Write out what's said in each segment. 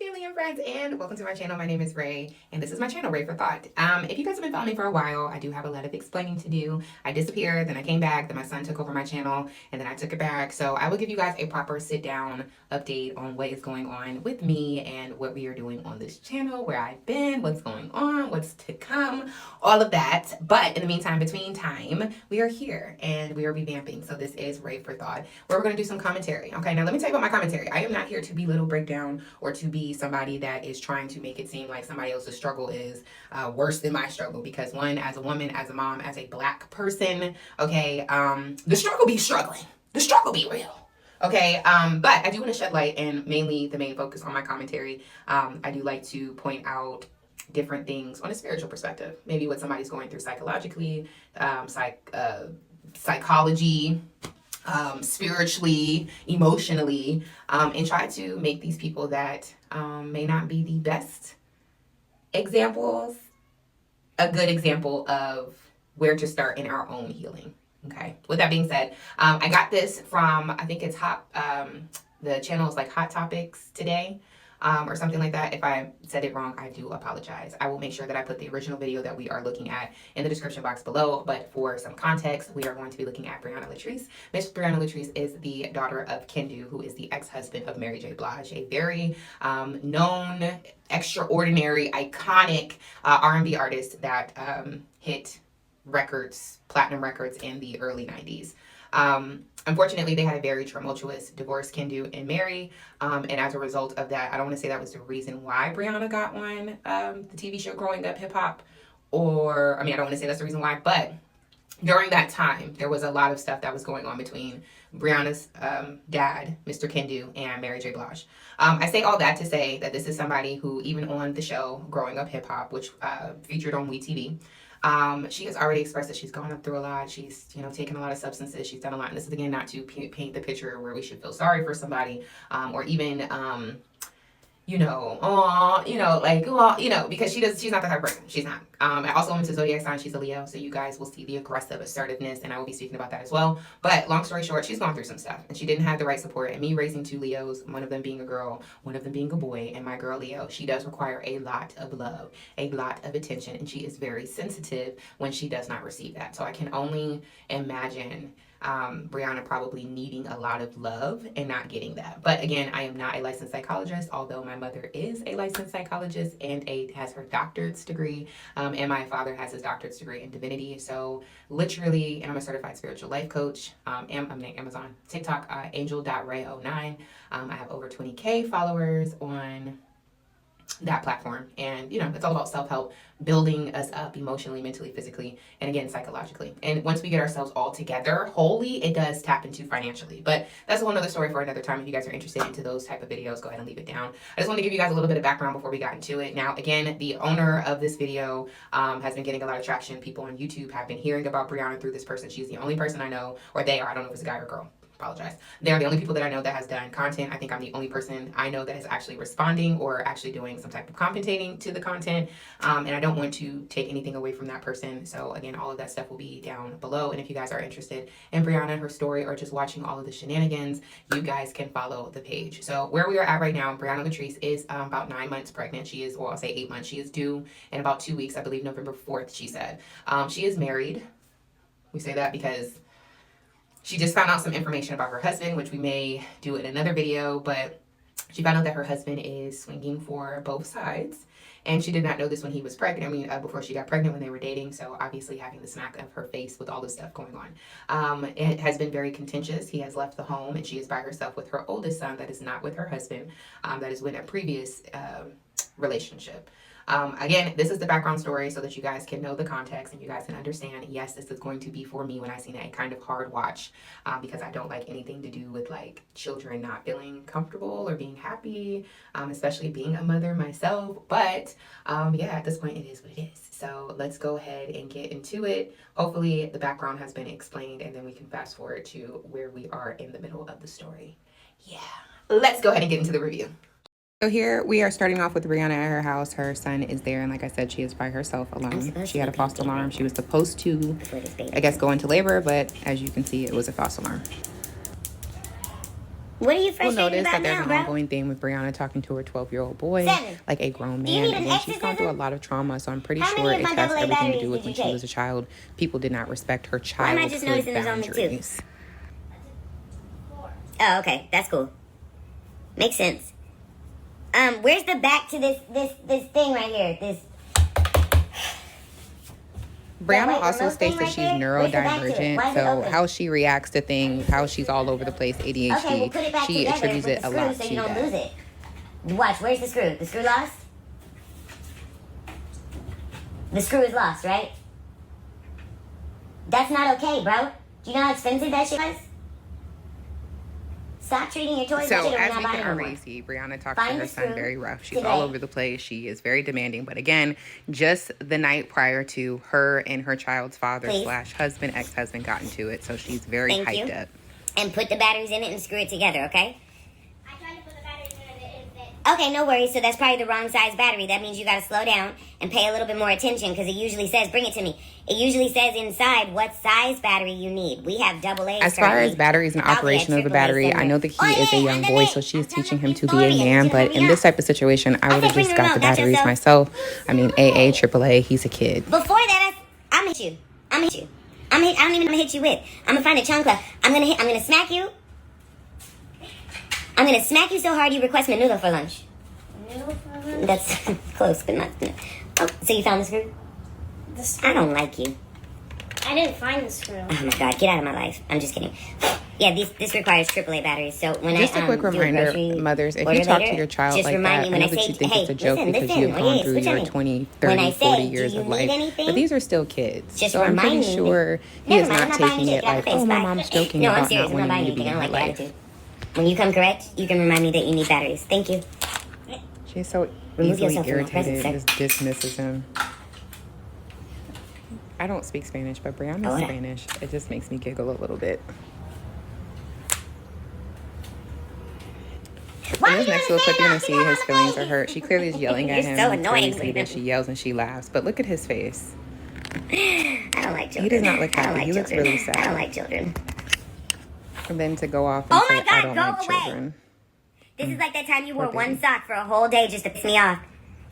family and friends, and welcome to my channel. My name is Ray, and this is my channel, Ray for Thought. If you guys have been following me for a while, I do have a lot of explaining to do. I disappeared, then I came back, then my son took over my channel, and then I took it back. So I will give you guys a proper sit-down update on what is going on with me and what we are doing on this channel, where I've been, what's going on, what's to come, all of that. But in the meantime, between time, we are here, and we are revamping. So this is Ray for Thought, where we're going to do some commentary. Okay, now let me tell you about my commentary. I am not here to belittle, break down, or to be somebody that is trying to make it seem like somebody else's struggle is worse than my struggle, because one, as a woman, as a mom, as a black person, okay, the struggle be struggling, the struggle be real. Okay, but I do want to shed light, and mainly the main focus on my commentary, I do like to point out different things on a spiritual perspective, maybe what somebody's going through psychologically, psychology, spiritually, emotionally, and try to make these people that may not be the best examples a good example of where to start in our own healing. Okay, with that being said, I got this from, I think it's the channel is like Hot Topics Today, or something like that. If I said it wrong, I do apologize. I will make sure that I put the original video that we are looking at in the description box below. But for some context, we are going to be looking at Briana Latrise. Miss Briana Latrise is the daughter of Kendu, who is the ex-husband of Mary J. Blige, a very known, extraordinary, iconic R&B artist that hit records, platinum records in the early 90s. Unfortunately, they had a very tumultuous divorce, Kendu and Mary, and as a result of that, I don't want to say that was the reason why Briana got on the TV show Growing Up Hip Hop, or, I mean, I don't want to say that's the reason why, but during that time, there was a lot of stuff that was going on between Briana's dad, Mr. Kendu, and Mary J. Blige. I say all that to say that this is somebody who, even on the show Growing Up Hip Hop, which featured on WeTV, she has already expressed that she's gone through a lot. She's, taken a lot of substances. She's done a lot. And this is, again, not to paint the picture where we should feel sorry for somebody, or even, because she's not the type of person. She's not. I also went to zodiac sign. She's a Leo. So you guys will see the aggressive assertiveness, and I will be speaking about that as well. But long story short, she's gone through some stuff, and she didn't have the right support. And me raising two Leos, one of them being a girl, one of them being a boy, and my girl Leo, she does require a lot of love, a lot of attention, and she is very sensitive when she does not receive that. So I can only imagine Briana probably needing a lot of love and not getting that. But again, I am not a licensed psychologist, although my mother is a licensed psychologist and has her doctorate's degree, and my father has his doctorate's degree in divinity. So literally, and I'm a certified spiritual life coach. I'm on Amazon, TikTok, angel.ray09. I have over 20K followers on that platform, and it's all about self-help, building us up emotionally, mentally, physically, and again, psychologically. And once we get ourselves all together wholly, it does tap into financially. But that's a whole nother story for another time. If you guys are interested into those type of videos, go ahead and leave it down. I just want to give you guys a little bit of background before we got into it. Now, again, the owner of this video has been getting a lot of traction. People on YouTube have been hearing about Briana through this person. She's the only person I know, or they are, I don't know if it's a guy or a girl, apologize. They're the only people that I know that has done content. I think I'm the only person I know that is actually responding or actually doing some type of commentating to the content. And I don't want to take anything away from that person. So again, all of that stuff will be down below. And if you guys are interested in Briana, her story, or just watching all of the shenanigans, you guys can follow the page. So where we are at right now, Briana Latrise is about 9 months pregnant. She is, well, I'll say 8 months. She is due in about 2 weeks. I believe November 4th, she said. She is married. We say that because she just found out some information about her husband, which we may do in another video, but she found out that her husband is swinging for both sides. And she did not know this when he was pregnant. I mean, before she got pregnant, when they were dating. So obviously having the smack of her face with all this stuff going on. It has been very contentious. He has left the home, and she is by herself with her oldest son that is not with her husband, that is with a previous relationship. Again, this is the background story so that you guys can know the context and you guys can understand, yes, this is going to be, for me, when I seen it, a kind of hard watch, because I don't like anything to do with like children not feeling comfortable or being happy, especially being a mother myself. But yeah, at this point, it is what it is. So let's go ahead and get into it. Hopefully the background has been explained, and then we can fast forward to where we are in the middle of the story. Yeah, let's go ahead and get into the review. So here we are starting off with Briana at her house. Her son is there, and like I said, she is by herself alone. She had a false alarm. She was supposed to, I guess, go into labor, but as you can see, it was a false alarm. What are you We'll frustrated notice about that there's now, an bro? ongoing theme with Briana talking to her 12-year-old boy, 7. like a grown Do you man. need an Again, she's gone through a exorcism? lot of trauma, so I'm pretty How sure many of it my has double A everything to batteries do with did when you she take? was a child. People did not respect her Why am I just childhood noticing there's only 2? boundaries. Oh, okay. That's cool. Makes sense. Where's the back to this thing right here? This Brianna white also remote states thing that right she's there? Where's the back to it? neurodivergent, Why is it so open? how she reacts to things, how she's all over the place, Okay, well, ADHD, put it back she together attributes with it the a screw lot so to you don't lose that. it. Watch, where's the screw? The screw lost? The screw is lost, right? That's not okay, bro. Do you know how expensive that shit was? Stop treating your toys like So shit or we're as not we buying can no more. already see, Brianna talks Find to her the son screw very rough. She's today. all over the place. She is very demanding. But again, just the night prior to her and her child's father Please. / husband, ex-husband got into it. So she's very Thank you. hyped up. And put the batteries in it and screw it together, okay? I tried to put the batteries in it and it didn't fit. Okay, no worries. So that's probably the wrong size battery. That means you gotta slow down and pay a little bit more attention because it usually says, bring it to me. It usually says inside what size battery you need. We have double A. As far as batteries and operation of the battery, I know that he is a young boy, so she's teaching him to be a man. But in this type of situation, I would have just got the batteries myself. I mean, AA, AAA, he's a kid. Before that, I'm hit you. I'm hit you. I don't even know what I'm gonna hit you with. I'm gonna find a chancla. I'm gonna smack you. I'm gonna smack you so hard you request menudo for lunch. Noodle for lunch? That's close, but not. Oh, so you found the screw? The screw. I don't like you. I didn't find the screw. Oh my god, get out of my life. I'm just kidding. Yeah, this requires AAA batteries. So when Just a quick do reminder, grocery mothers, if order you talk later, to your child just like remind that, me I when know I that say, you think hey, it's a joke listen, because listen, you have oh, gone yeah, through switch your on me. 20, When 30, I 40 say, years do you of need life. anything? But these are still kids. Just So I'm remind pretty me. sure he Never is mind, I'm not not buying taking shit. it Get out like, my face. oh, my Bye. mom's joking No, I'm about serious. not I'm not wanting buying you to be anything. I in don't her like the life. attitude. When you come correct, you can remind me that you need batteries. Thank you. She's so Remove easily yourself from my irritated, presence, just dismisses him. I don't speak Spanish, but Brianna's Oh, yeah. Spanish. It just makes me giggle a little bit. Why In this you next gonna little clip, say you're gonna that? see Get out his of my feelings are face. hurt. She clearly is yelling at You're him. so You annoying, clearly see that Brandon. she yells and she laughs. But look at his face. I don't like children. He does not look I don't happy. like He looks children. really sad. I don't like children. And then to go off and Oh my say, I God, don't go like away. children. This is like that time you wore Poor one baby. sock for a whole day just to piss me off.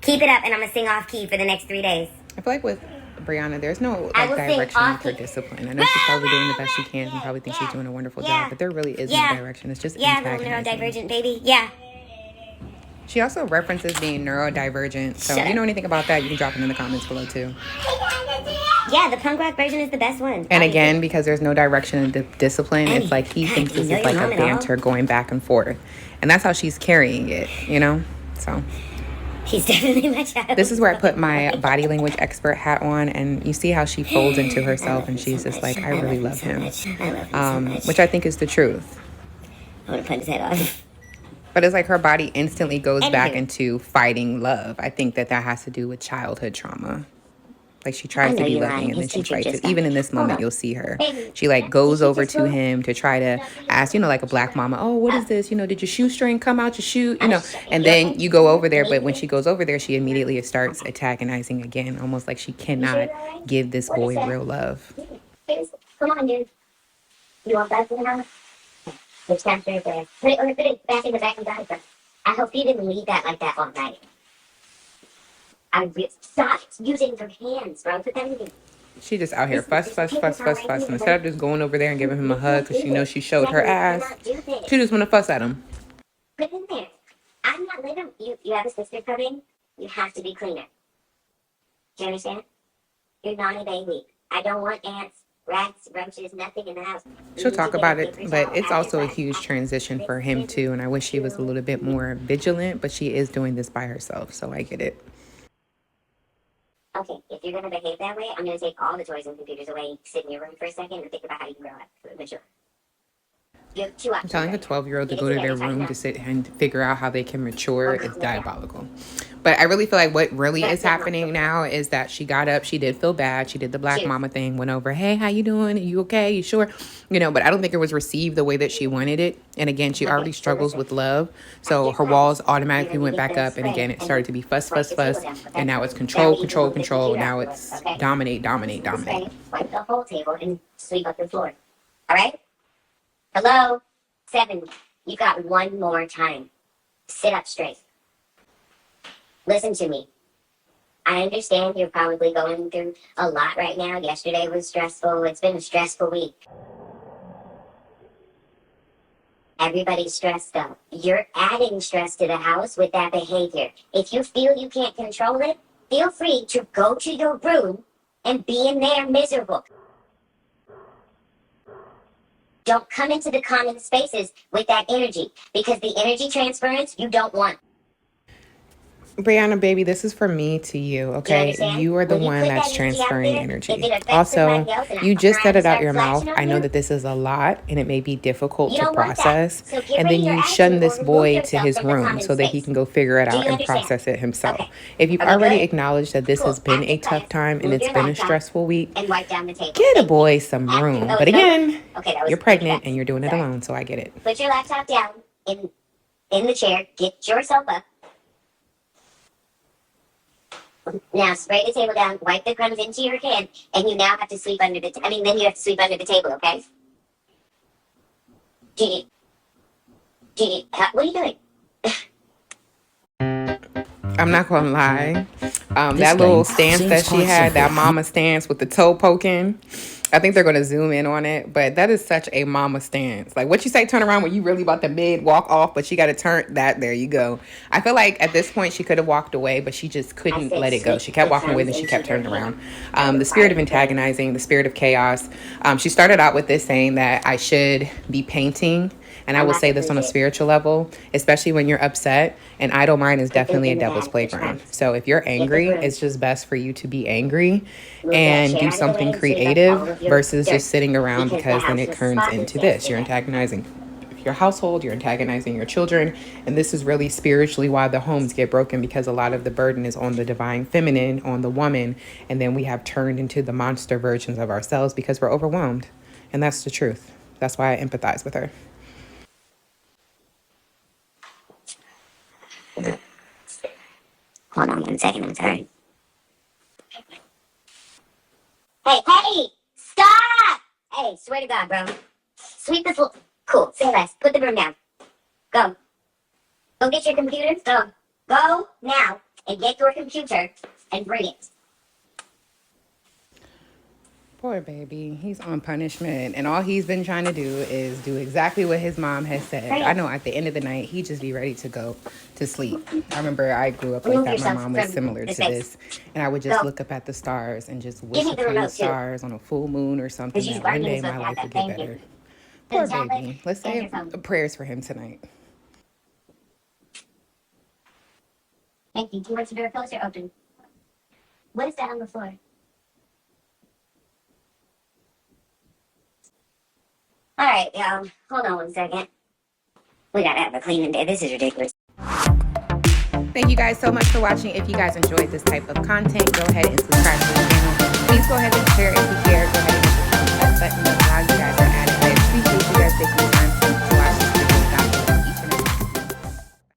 Keep it up and I'm gonna sing off key for the next 3 days. I feel like with Brianna, there's no I like will sing direction off for key. discipline. I know she's probably doing the best she can and probably thinks she's doing a wonderful Yeah. job, but there really is Yeah. no direction. It's just Yeah, little antagonizing. neurodivergent baby. Yeah. She also references being neurodivergent. So Shut if you up. know anything about that, you can drop it in the comments below too. Yeah, the punk rock version is the best one. And again, because there's no direction and discipline, Annie, it's like he God, thinks do you this know is your like a mom at all? banter going back and forth. And that's how she's carrying it, you know? So He's definitely my child. this is where I put my body language expert hat on, and you see how she folds into herself and she's just like, I really love him. I love him so much. Which I think is the truth. I want to punch his head off. But it's like her body instantly goes back Anywho. into fighting love. I think that has to do with childhood trauma. Like she I tries know to be you're loving lying. and then His she teacher fights just it. Even got- in this Hold moment, up. you'll see her. Baby, She like goes did you over just to go? him to try to ask, you know, like a black mama, oh, what is this? You know, did your shoestring come out your shoe? You know, and then you go over there. But when she goes over there, she immediately starts antagonizing again, almost like she cannot give this boy real love. Come on, dude. You want that for the house? It's downstairs there. Put it back in the back of the diaper. I hope you didn't leave that like that all night. Stop using your hands, bro. Put that in the... She just out here fuss. And instead of just going over there and giving him a hug because she knows she showed her ass, she just want to fuss at him. Put it in there. I'm not living... You have a sister coming. You have to be cleaner. Do you understand? You're not a baby. I don't want ants, rats, roaches, nothing in the house. You She'll need talk to get about a it, paper but towel it's after also a class. huge transition for him too. And I wish she was a little bit more vigilant, but she is doing this by herself, so I get it. Okay, if you're going to behave that way, I'm going to take all the toys and computers away, sit in your room for a second, and think about how you can grow up. Mature. You have 2 I'm options. telling a right? 12-year-old to You go can to sit their there and room talk to about sit and figure out how they can mature is diabolical. But I really feel like what really is happening now is that she got up, she did feel bad, she did the black mama thing, went over, hey, how you doing? Are you okay? You sure? You know, but I don't think it was received the way that she wanted it. And again, she already struggles with love. So her walls automatically went back up. And again, it started to be fuss. And now it's control. Now it's dominate. Wipe the whole table and sweep up the floor. All right? Hello? 7. You've got one more time. Sit up straight. Listen to me. I understand you're probably going through a lot right now. Yesterday was stressful. It's been a stressful week. Everybody's stressed out. You're adding stress to the house with that behavior. If you feel you can't control it, feel free to go to your room and be in there miserable. Don't come into the common spaces with that energy, because the energy transference you don't want. Brianna, baby, this is for me to you, okay? You are the one that's transferring energy. Also, you just said it out your mouth. I know that this is a lot and it may be difficult to process. And then you shun this boy to his room so that he can go figure it out and process it himself. If you've already acknowledged that this has been a tough time and it's been a stressful week, get a boy some room. But again, you're pregnant and you're doing it alone, so I get it. Put your laptop down in the chair. Get yourself up. Now spray the table down, wipe the crumbs into your hand, and you now have to sweep under the. Then you have to sweep under the table, okay? What are you doing? I'm not gonna lie. That little stance that she had, that mama stance with the toe poking, I think they're gonna zoom in on it, but that is such a mama stance. Like what you say, turn around when you really about to mid walk off, but she got to turn that. There you go. I feel like at this point she could have walked away, but she just couldn't let it go. She kept walking away, and she kept turning around. The spirit of antagonizing, the spirit of chaos. She started out with this saying that I should be painting. And I will say this on a spiritual level, especially when you're upset. An idle mind is definitely a devil's playground. So if you're angry, it's just best for you to be angry and do something creative versus just sitting around, because then it turns into this. You're antagonizing your household, you're antagonizing your children. And this is really spiritually why the homes get broken, because a lot of the burden is on the divine feminine, on the woman. And then we have turned into the monster versions of ourselves because we're overwhelmed. And that's the truth. That's why I empathize with her. Hold on 1 second, I'm sorry. Hey, stop! Hey, swear to God, bro. Sweep this little... Cool, say less. Put the broom down. Go. Go get your computer. Go now and get your computer and bring it. Poor baby. He's on punishment. And all he's been trying to do is do exactly what his mom has said. I know at the end of the night, he'd just be ready to go to sleep. I remember I grew up like that. My mom was similar to this. And I would just look up at the stars and just wish upon the stars on a full moon or something that one day my life would get better. Poor baby. Let's say prayers for him tonight. Thank you. Do you want your door closed or open? What is that on the floor? All right, y'all. Hold on 1 second. We gotta have a cleaning day. This is ridiculous. Thank you guys so much for watching. If you guys enjoyed this type of content, go ahead and subscribe to the channel. Please go ahead and share if you care.